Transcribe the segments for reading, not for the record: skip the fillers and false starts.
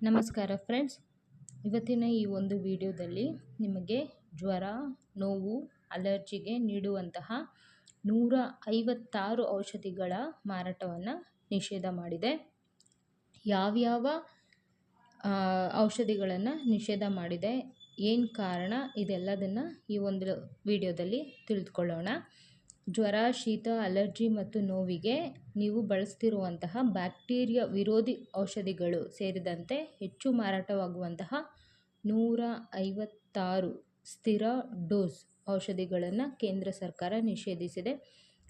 ನಮಸ್ಕಾರ ಫ್ರೆಂಡ್ಸ್, ಇವತ್ತಿನ ಈ ಒಂದು ವಿಡಿಯೋದಲ್ಲಿ ನಿಮಗೆ ಜ್ವರ, ನೋವು, ಅಲರ್ಜಿಗೆ ನೀಡುವಂತಹ 156 ಔಷಧಿಗಳ ಮಾರಾಟವನ್ನು ನಿಷೇಧ ಮಾಡಿದೆ. ಯಾವ್ಯಾವ ಔಷಧಿಗಳನ್ನು ನಿಷೇಧ ಮಾಡಿದೆ, ಏನು ಕಾರಣ, ಇದೆಲ್ಲದನ್ನು ಈ ಒಂದು ವಿಡಿಯೋದಲ್ಲಿ ತಿಳಿದುಕೊಳ್ಳೋಣ. ಜ್ವರ, ಶೀತ, ಅಲರ್ಜಿ ಮತ್ತು ನೋವಿಗೆ ನೀವು ಬಳಸ್ತಿರುವಂತಹ ಬ್ಯಾಕ್ಟೀರಿಯಾ ವಿರೋಧಿ ಔಷಧಿಗಳು ಸೇರಿದಂತೆ ಹೆಚ್ಚು ಮಾರಾಟವಾಗುವಂತಹ 156 ಸ್ಥಿರ ಡೋಸ್ ಔಷಧಿಗಳನ್ನು ಕೇಂದ್ರ ಸರ್ಕಾರ ನಿಷೇಧಿಸಿದೆ.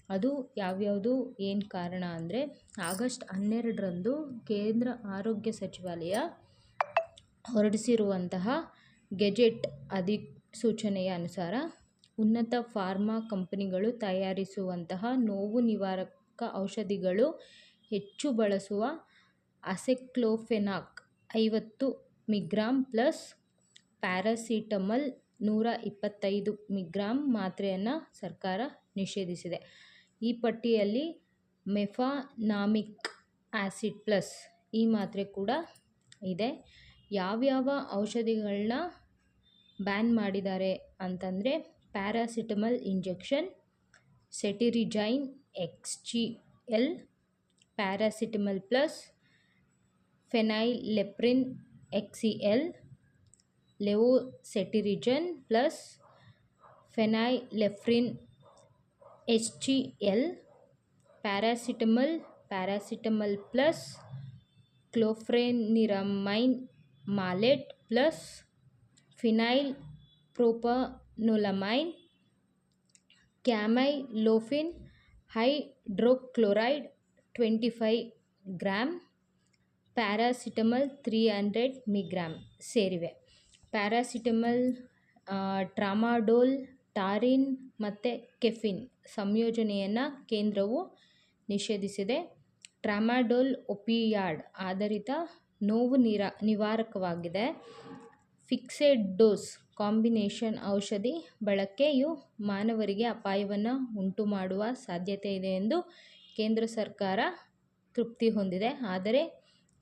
ಅದು ಯಾವ್ಯಾವುದು, ಏನು ಕಾರಣ ಅಂದರೆ, ಆಗಸ್ಟ್ 12ರಂದು ಕೇಂದ್ರ ಆರೋಗ್ಯ ಸಚಿವಾಲಯ ಹೊರಡಿಸಿರುವಂತಹ ಗೆಜೆಟ್ ಅಧಿಸೂಚನೆಯ ಅನುಸಾರ ಉನ್ನತ ಫಾರ್ಮಾ ಕಂಪನಿಗಳು ತಯಾರಿಸುವಂತಹ ನೋವು ನಿವಾರಕ ಔಷಧಿಗಳು ಹೆಚ್ಚು ಬಳಸುವ ಅಸೆಕ್ಲೋಫೆನಾಕ್ 50 ಮಿಗ್ರಾಂ ಪ್ಲಸ್ ಪ್ಯಾರಾಸಿಟಮಲ್ 125 ಮಿಗ್ರಾಂ ಮಾತ್ರೆಯನ್ನು ಸರ್ಕಾರ ನಿಷೇಧಿಸಿದೆ. ಈ ಪಟ್ಟಿಯಲ್ಲಿ ಮೆಫಾನಾಮಿಕ್ ಆ್ಯಸಿಡ್ ಪ್ಲಸ್ ಈ ಮಾತ್ರೆ ಕೂಡ ಇದೆ. ಯಾವ್ಯಾವ ಔಷಧಿಗಳನ್ನ ಬ್ಯಾನ್ ಮಾಡಿದ್ದಾರೆ ಅಂತಂದರೆ, paracetamol injection, cetirizine XGL, paracetamol plus, phenylephrine XCL, levocetirizine plus, phenylephrine HCl, paracetamol, paracetamol plus, chlorpheniramine maleate plus, phenyl propanolamine, camylofin hydrochloride 25 gram, paracetamol 300 milligram ಸೇರಿವೆ. ಪ್ಯಾರಾಸಿಟಮಲ್, ಟ್ರಾಮಾಡೋಲ್, ಟಾರಿನ್ ಮತ್ತು ಕೆಫಿನ್ ಸಂಯೋಜನೆಯನ್ನು ಕೇಂದ್ರವು ನಿಷೇಧಿಸಿದೆ. ಟ್ರಾಮಾಡೋಲ್ ಒಪಿಯಾಯ್ಡ್ ಆಧಾರಿತ ನೋವು ನಿವಾರಕವಾಗಿದೆ. ಫಿಕ್ಸೆಡ್ ಡೋಸ್ ಕಾಂಬಿನೇಷನ್ ಔಷಧಿ ಬಳಕೆಯು ಮಾನವರಿಗೆ ಅಪಾಯವನ್ನು ಉಂಟುಮಾಡುವ ಸಾಧ್ಯತೆ ಇದೆ ಎಂದು ಕೇಂದ್ರ ಸರ್ಕಾರ ತೃಪ್ತಿ ಹೊಂದಿದೆ. ಆದರೆ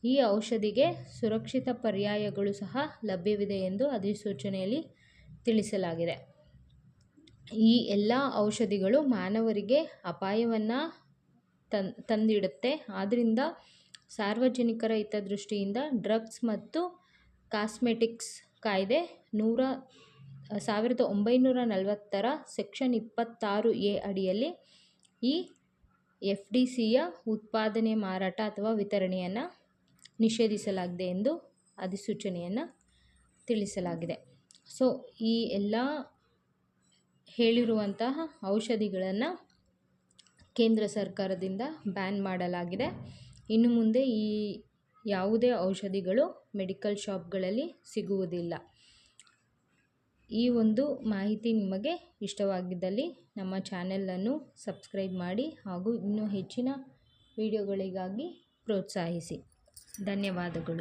ಈ ಔಷಧಿಗೆ ಸುರಕ್ಷಿತ ಪರ್ಯಾಯಗಳು ಸಹ ಲಭ್ಯವಿದೆ ಎಂದು ಅಧಿಸೂಚನೆಯಲ್ಲಿ ತಿಳಿಸಲಾಗಿದೆ. ಈ ಎಲ್ಲ ಔಷಧಿಗಳು ಮಾನವರಿಗೆ ಅಪಾಯವನ್ನು ತಂದಿಡುತ್ತೆ. ಆದ್ದರಿಂದ ಸಾರ್ವಜನಿಕರ ಹಿತದೃಷ್ಟಿಯಿಂದ ಡ್ರಗ್ಸ್ ಮತ್ತು ಕಾಸ್ಮೆಟಿಕ್ಸ್ ಕಾಯ್ದೆ 1940ರ ಸೆಕ್ಷನ್ 26A ಅಡಿಯಲ್ಲಿ ಈ FDCಯ ಉತ್ಪಾದನೆ, ಮಾರಾಟ ಅಥವಾ ವಿತರಣೆಯನ್ನು ನಿಷೇಧಿಸಲಾಗಿದೆ ಎಂದು ಅಧಿಸೂಚನೆಯನ್ನು ತಿಳಿಸಲಾಗಿದೆ. ಸೊ ಈ ಎಲ್ಲ ಹೇಳಿರುವಂತಹ ಔಷಧಿಗಳನ್ನು ಕೇಂದ್ರ ಸರ್ಕಾರದಿಂದ ಬ್ಯಾನ್ ಮಾಡಲಾಗಿದೆ. ಇನ್ನು ಮುಂದೆ ಈ ಯಾವುದೇ ಔಷಧಿಗಳು ಮೆಡಿಕಲ್ ಶಾಪ್ಗಳಲ್ಲಿ ಸಿಗುವುದಿಲ್ಲ. ಈ ಒಂದು ಮಾಹಿತಿ ನಿಮಗೆ ಇಷ್ಟವಾಗಿದ್ದಲ್ಲಿ ನಮ್ಮ ಚಾನೆಲನ್ನು ಸಬ್ಸ್ಕ್ರೈಬ್ ಮಾಡಿ ಹಾಗೂ ಇನ್ನೂ ಹೆಚ್ಚಿನ ವಿಡಿಯೋಗಳಿಗಾಗಿ ಪ್ರೋತ್ಸಾಹಿಸಿ. ಧನ್ಯವಾದಗಳು.